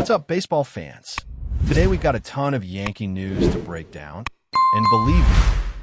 What's up, baseball fans? Today we've got a ton of Yankee news to break down. And believe me,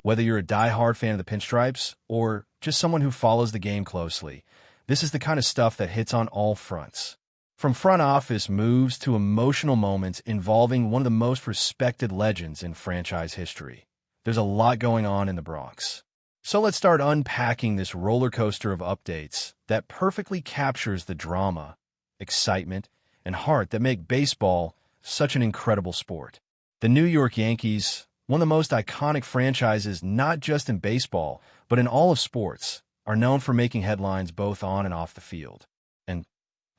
whether you're a die-hard fan of the pinstripes or just someone who follows the game closely, this is the kind of stuff that hits on all fronts. From front office moves to emotional moments involving one of the most respected legends in franchise history. There's a lot going on in the Bronx. So let's start unpacking this roller coaster of updates that perfectly captures the drama, excitement, and heart that make baseball such an incredible sport. The New York Yankees, one of the most iconic franchises not just in baseball, but in all of sports, are known for making headlines both on and off the field. And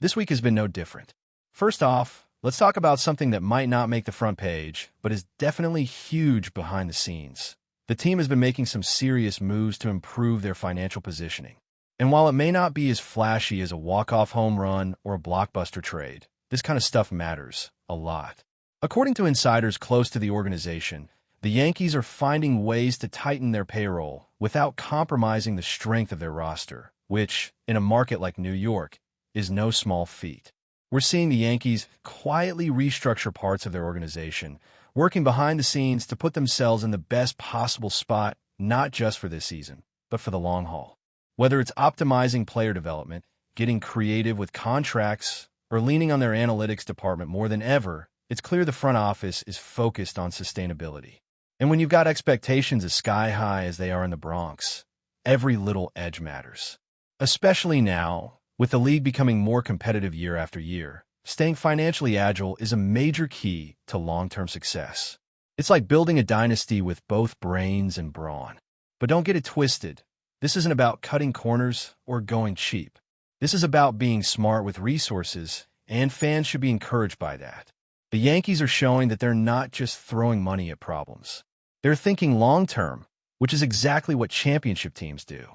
this week has been no different. First off, let's talk about something that might not make the front page, but is definitely huge behind the scenes. The team has been making some serious moves to improve their financial positioning. And while it may not be as flashy as a walk-off home run or a blockbuster trade, this kind of stuff matters a lot. According to insiders close to the organization, the Yankees are finding ways to tighten their payroll without compromising the strength of their roster, which, in a market like New York, is no small feat. We're seeing the Yankees quietly restructure parts of their organization, working behind the scenes to put themselves in the best possible spot, not just for this season, but for the long haul. Whether it's optimizing player development, getting creative with contracts, or leaning on their analytics department more than ever, it's clear the front office is focused on sustainability. And when you've got expectations as sky high as they are in the Bronx, every little edge matters. Especially now, with the league becoming more competitive year after year, staying financially agile is a major key to long-term success. It's like building a dynasty with both brains and brawn. But don't get it twisted. This isn't about cutting corners or going cheap. This is about being smart with resources, and fans should be encouraged by that. The Yankees are showing that they're not just throwing money at problems. They're thinking long-term, which is exactly what championship teams do.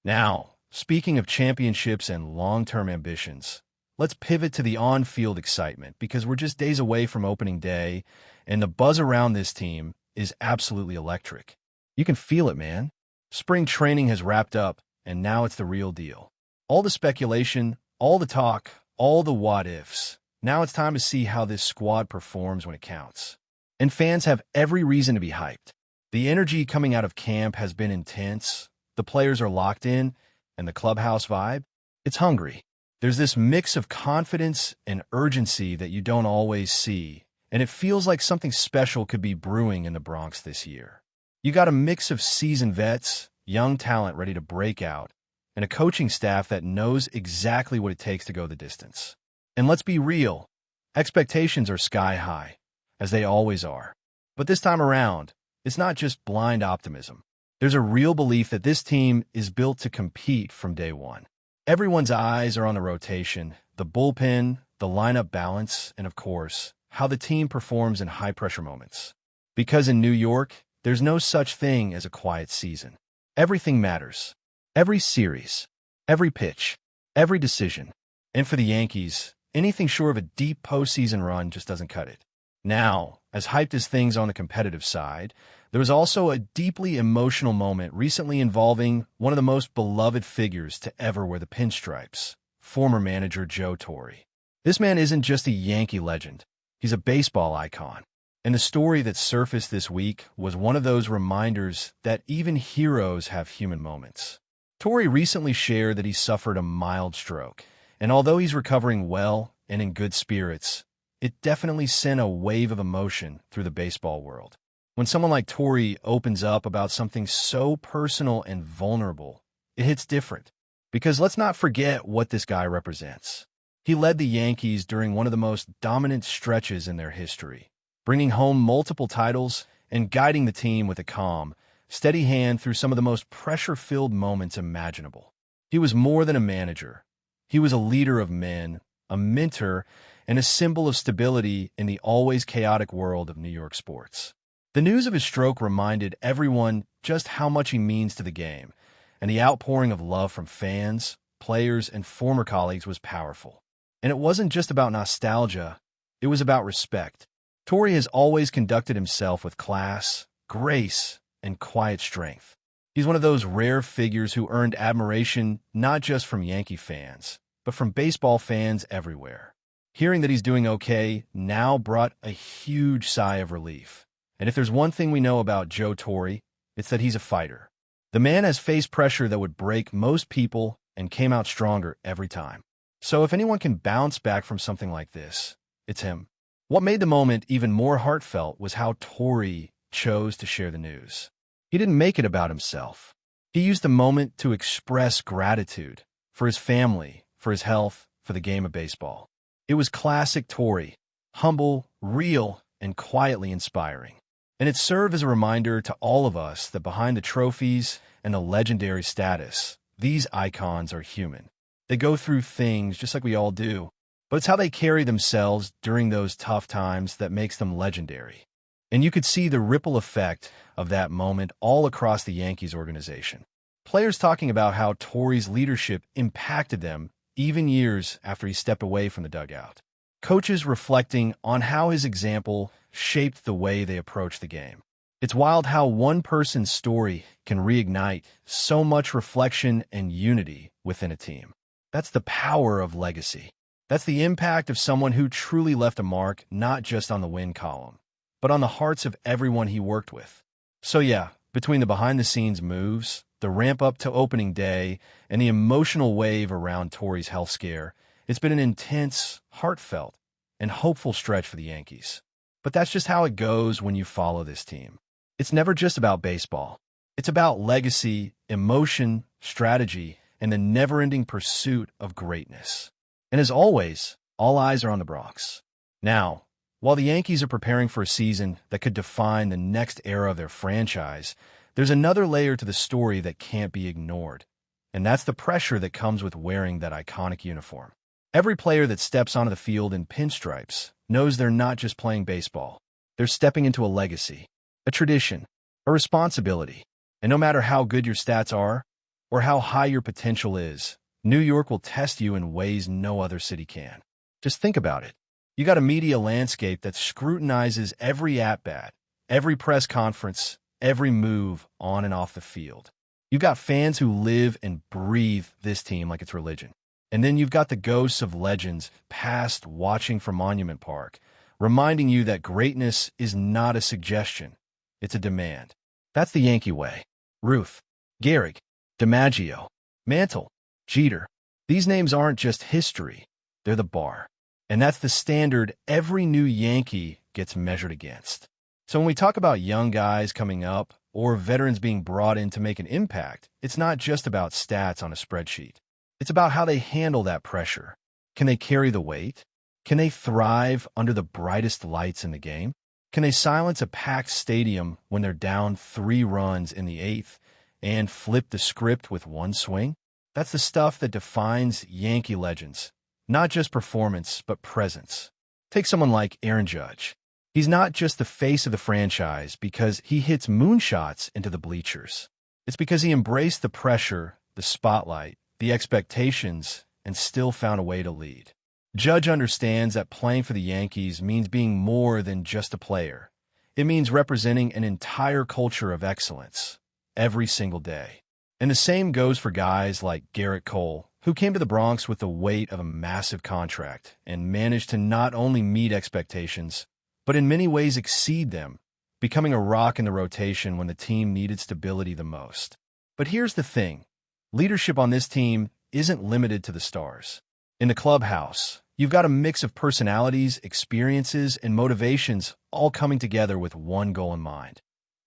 Now, speaking of championships and long-term ambitions, let's pivot to the on-field excitement because we're just days away from opening day, and the buzz around this team is absolutely electric. You can feel it, man. Spring training has wrapped up, and now it's the real deal. All the speculation, all the talk, all the what-ifs. Now it's time to see how this squad performs when it counts. And fans have every reason to be hyped. The energy coming out of camp has been intense, the players are locked in, and the clubhouse vibe, it's hungry. There's this mix of confidence and urgency that you don't always see, and it feels like something special could be brewing in the Bronx this year. You got a mix of seasoned vets, young talent ready to break out, and a coaching staff that knows exactly what it takes to go the distance. And let's be real, expectations are sky high, as they always are. But this time around, it's not just blind optimism. There's a real belief that this team is built to compete from day one. Everyone's eyes are on the rotation, the bullpen, the lineup balance, and of course, how the team performs in high-pressure moments. Because in New York, there's no such thing as a quiet season. Everything matters. Every series, every pitch, every decision. And for the Yankees, anything short of a deep postseason run just doesn't cut it. Now, as hyped as things on the competitive side, there was also a deeply emotional moment recently involving one of the most beloved figures to ever wear the pinstripes, former manager Joe Torre. This man isn't just a Yankee legend, he's a baseball icon. And the story that surfaced this week was one of those reminders that even heroes have human moments. Torre recently shared that he suffered a mild stroke, and although he's recovering well and in good spirits, it definitely sent a wave of emotion through the baseball world. When someone like Torre opens up about something so personal and vulnerable, it hits different. Because let's not forget what this guy represents. He led the Yankees during one of the most dominant stretches in their history, bringing home multiple titles and guiding the team with a calm, steady hand through some of the most pressure-filled moments imaginable. He was more than a manager. He was a leader of men, a mentor, and a symbol of stability in the always chaotic world of New York sports. The news of his stroke reminded everyone just how much he means to the game, and the outpouring of love from fans, players, and former colleagues was powerful. And it wasn't just about nostalgia, it was about respect. Torre has always conducted himself with class, grace, and quiet strength. He's one of those rare figures who earned admiration not just from Yankee fans, but from baseball fans everywhere. Hearing that he's doing okay now brought a huge sigh of relief. And if there's one thing we know about Joe Torre, it's that he's a fighter. The man has faced pressure that would break most people and came out stronger every time. So if anyone can bounce back from something like this, it's him. What made the moment even more heartfelt was how Torre chose to share the news. He didn't make it about himself. He used the moment to express gratitude for his family, for his health, for the game of baseball. It was classic Torre, humble, real, and quietly inspiring. And it served as a reminder to all of us that behind the trophies and the legendary status, these icons are human. They go through things just like we all do, but it's how they carry themselves during those tough times that makes them legendary. And you could see the ripple effect of that moment all across the Yankees organization. Players talking about how Torre's leadership impacted them even years after he stepped away from the dugout. Coaches reflecting on how his example shaped the way they approach the game. It's wild how one person's story can reignite so much reflection and unity within a team. That's the power of legacy. That's the impact of someone who truly left a mark not just on the win column, but on the hearts of everyone he worked with. So yeah, between the behind-the-scenes moves, the ramp-up to opening day, and the emotional wave around Torre's health scare, it's been an intense, heartfelt, and hopeful stretch for the Yankees. But that's just how it goes when you follow this team. It's never just about baseball. It's about legacy, emotion, strategy, and the never-ending pursuit of greatness. And as always, all eyes are on the Bronx. Now, while the Yankees are preparing for a season that could define the next era of their franchise, there's another layer to the story that can't be ignored, and that's the pressure that comes with wearing that iconic uniform. Every player that steps onto the field in pinstripes knows they're not just playing baseball. They're stepping into a legacy, a tradition, a responsibility. And no matter how good your stats are or how high your potential is, New York will test you in ways no other city can. Just think about it. You got a media landscape that scrutinizes every at-bat, every press conference, every move on and off the field. You've got fans who live and breathe this team like it's religion. And then you've got the ghosts of legends past watching from Monument Park, reminding you that greatness is not a suggestion, it's a demand. That's the Yankee way. Ruth, Gehrig, DiMaggio, Mantle, Jeter. These names aren't just history, they're the bar. And that's the standard every new Yankee gets measured against. So when we talk about young guys coming up or veterans being brought in to make an impact, it's not just about stats on a spreadsheet. It's about how they handle that pressure. Can they carry the weight? Can they thrive under the brightest lights in the game? Can they silence a packed stadium when they're down 3 runs in the 8th and flip the script with one swing? That's the stuff that defines Yankee legends. Not just performance, but presence. Take someone like Aaron Judge. He's not just the face of the franchise because he hits moonshots into the bleachers. It's because he embraced the pressure, the spotlight, the expectations, and still found a way to lead. Judge understands that playing for the Yankees means being more than just a player. It means representing an entire culture of excellence every single day. And the same goes for guys like Garrett Cole, who came to the Bronx with the weight of a massive contract and managed to not only meet expectations, but in many ways exceed them, becoming a rock in the rotation when the team needed stability the most. But here's the thing. Leadership on this team isn't limited to the stars. In the clubhouse, you've got a mix of personalities, experiences, and motivations all coming together with one goal in mind: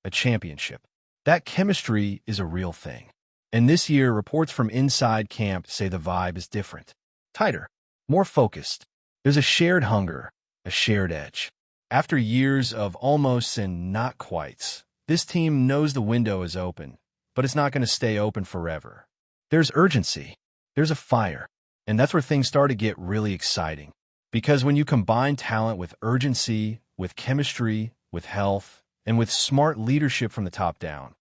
a championship. That chemistry is a real thing. And this year, reports from inside camp say the vibe is different. Tighter, more focused. There's a shared hunger, a shared edge. After years of almosts and not quites, this team knows the window is open, but it's not going to stay open forever. There's urgency. There's a fire. And that's where things start to get really exciting. Because when you combine talent with urgency, with chemistry, with health, and with smart leadership from the top down,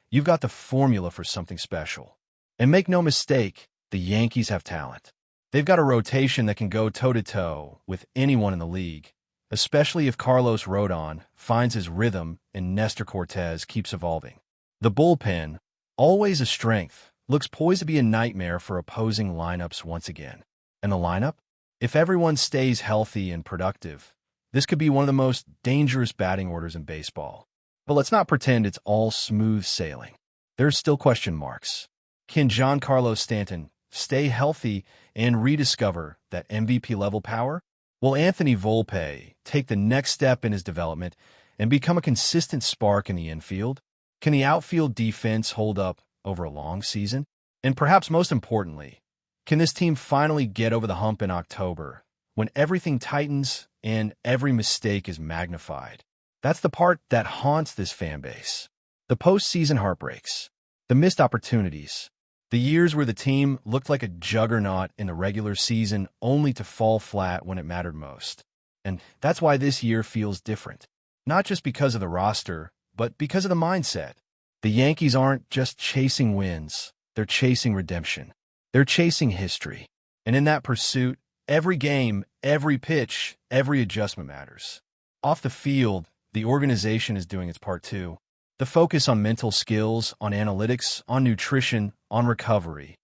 you've got the formula for something special. And make no mistake, the Yankees have talent. They've got a rotation that can go toe-to-toe with anyone in the league, especially if Carlos Rodon finds his rhythm and Nestor Cortez keeps evolving. The bullpen, always a strength, looks poised to be a nightmare for opposing lineups once again. And the lineup? If everyone stays healthy and productive, this could be one of the most dangerous batting orders in baseball. But let's not pretend it's all smooth sailing. There's still question marks. Can Giancarlo Stanton stay healthy and rediscover that MVP-level power? Will Anthony Volpe take the next step in his development and become a consistent spark in the infield? Can the outfield defense hold up over a long season? And perhaps most importantly, can this team finally get over the hump in October when everything tightens and every mistake is magnified? That's the part that haunts this fan base. The postseason heartbreaks, the missed opportunities, the years where the team looked like a juggernaut in the regular season only to fall flat when it mattered most. And that's why this year feels different. Not just because of the roster, but because of the mindset. The Yankees aren't just chasing wins, they're chasing redemption. They're chasing history. And in that pursuit, every game, every pitch, every adjustment matters. Off the field, the organization is doing its part too. The focus on mental skills, on analytics, on nutrition, on recovery.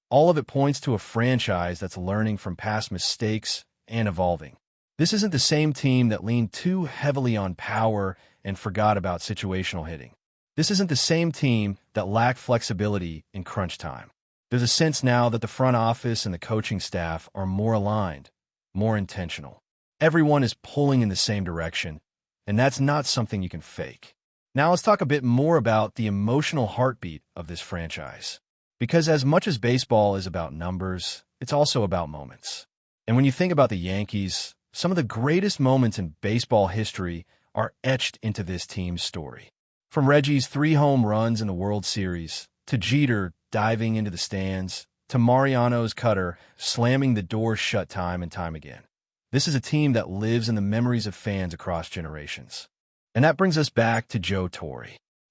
All of it points to a franchise that's learning from past mistakes and evolving. This isn't the same team that leaned too heavily on power and forgot about situational hitting. This isn't the same team that lacked flexibility in crunch time. There's a sense now that the front office and the coaching staff are more aligned, more intentional. Everyone is pulling in the same direction, and that's not something you can fake. Now let's talk a bit more about the emotional heartbeat of this franchise. Because as much as baseball is about numbers, it's also about moments. And when you think about the Yankees, some of the greatest moments in baseball history are etched into this team's story. From Reggie's 3 home runs in the World Series, to Jeter diving into the stands, to Mariano's cutter slamming the door shut time and time again. This is a team that lives in the memories of fans across generations. And that brings us back to Joe Torre,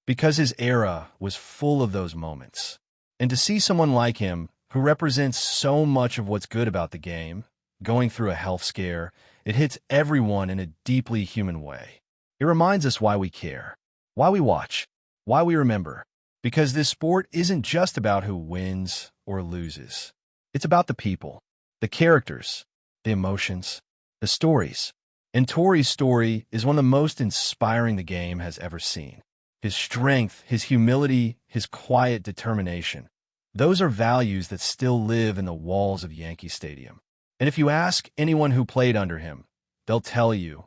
because his era was full of those moments. And to see someone like him, who represents so much of what's good about the game, going through a health scare, it hits everyone in a deeply human way. It reminds us why we care, why we watch, why we remember. Because this sport isn't just about who wins or loses. It's about the people, the characters, the emotions, the stories. And Torre's story is one of the most inspiring the game has ever seen. His strength, his humility, his quiet determination. Those are values that still live in the walls of Yankee Stadium. And if you ask anyone who played under him, they'll tell you,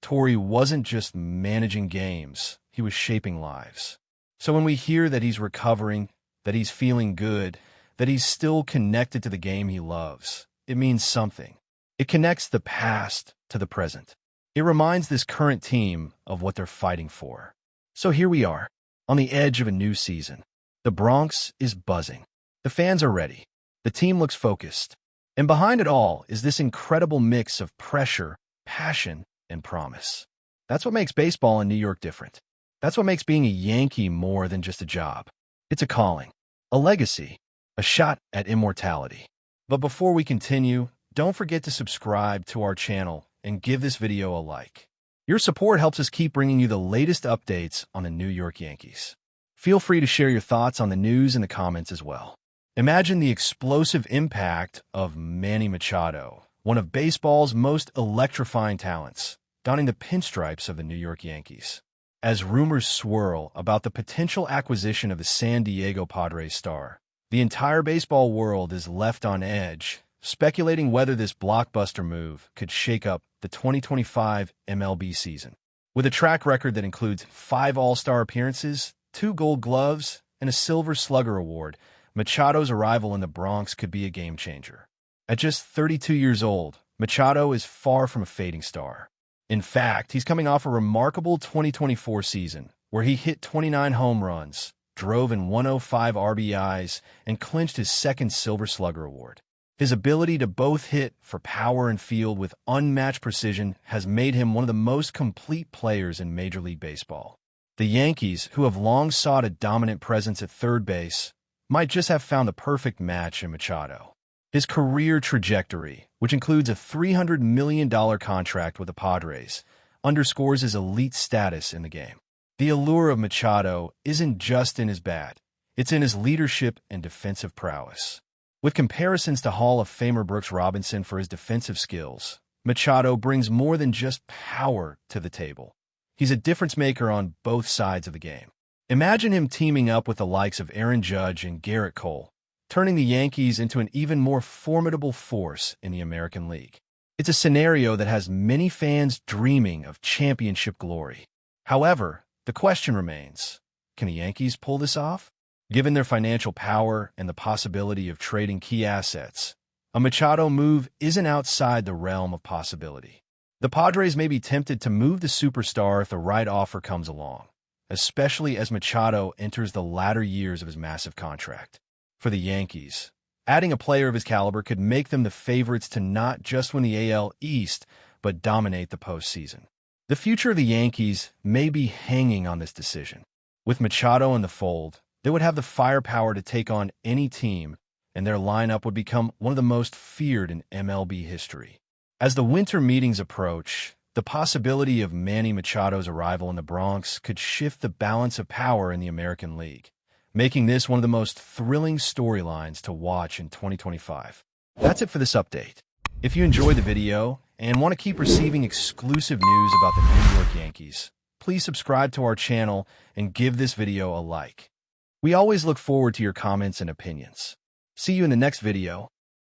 Torre wasn't just managing games, he was shaping lives. So when we hear that he's recovering, that he's feeling good, that he's still connected to the game he loves, it means something. It connects the past to the present. It reminds this current team of what they're fighting for. So here we are, on the edge of a new season. The Bronx is buzzing. The fans are ready. The team looks focused. And behind it all is this incredible mix of pressure, passion, and promise. That's what makes baseball in New York different. That's what makes being a Yankee more than just a job. It's a calling, a legacy, a shot at immortality. But before we continue, don't forget to subscribe to our channel and give this video a like. Your support helps us keep bringing you the latest updates on the New York Yankees. Feel free to share your thoughts on the news in the comments as well. Imagine the explosive impact of Manny Machado, one of baseball's most electrifying talents, donning the pinstripes of the New York Yankees. As rumors swirl about the potential acquisition of the San Diego Padres star, the entire baseball world is left on edge, speculating whether this blockbuster move could shake up the 2025 MLB season. With a track record that includes 5 All-Star appearances, 2 Gold Gloves, and a Silver Slugger award, Machado's arrival in the Bronx could be a game-changer. At just 32 years old, Machado is far from a fading star. In fact, he's coming off a remarkable 2024 season where he hit 29 home runs, drove in 105 RBIs, and clinched his 2nd Silver Slugger award. His ability to both hit for power and field with unmatched precision has made him one of the most complete players in Major League Baseball. The Yankees, who have long sought a dominant presence at third base, might just have found the perfect match in Machado. His career trajectory, which includes a $300 million contract with the Padres, underscores his elite status in the game. The allure of Machado isn't just in his bat, it's in his leadership and defensive prowess. With comparisons to Hall of Famer Brooks Robinson for his defensive skills, Machado brings more than just power to the table. He's a difference maker on both sides of the game. Imagine him teaming up with the likes of Aaron Judge and Garrett Cole, turning the Yankees into an even more formidable force in the American League. It's a scenario that has many fans dreaming of championship glory. However, the question remains, can the Yankees pull this off? Given their financial power and the possibility of trading key assets, a Machado move isn't outside the realm of possibility. The Padres may be tempted to move the superstar if the right offer comes along, especially as Machado enters the latter years of his massive contract. For the Yankees, adding a player of his caliber could make them the favorites to not just win the AL East, but dominate the postseason. The future of the Yankees may be hanging on this decision. With Machado in the fold, they would have the firepower to take on any team, and their lineup would become one of the most feared in MLB history. As the winter meetings approach, the possibility of Manny Machado's arrival in the Bronx could shift the balance of power in the American League, making this one of the most thrilling storylines to watch in 2025. That's it for this update. If you enjoyed the video and want to keep receiving exclusive news about the New York Yankees, please subscribe to our channel and give this video a like. We always look forward to your comments and opinions. See you in the next video.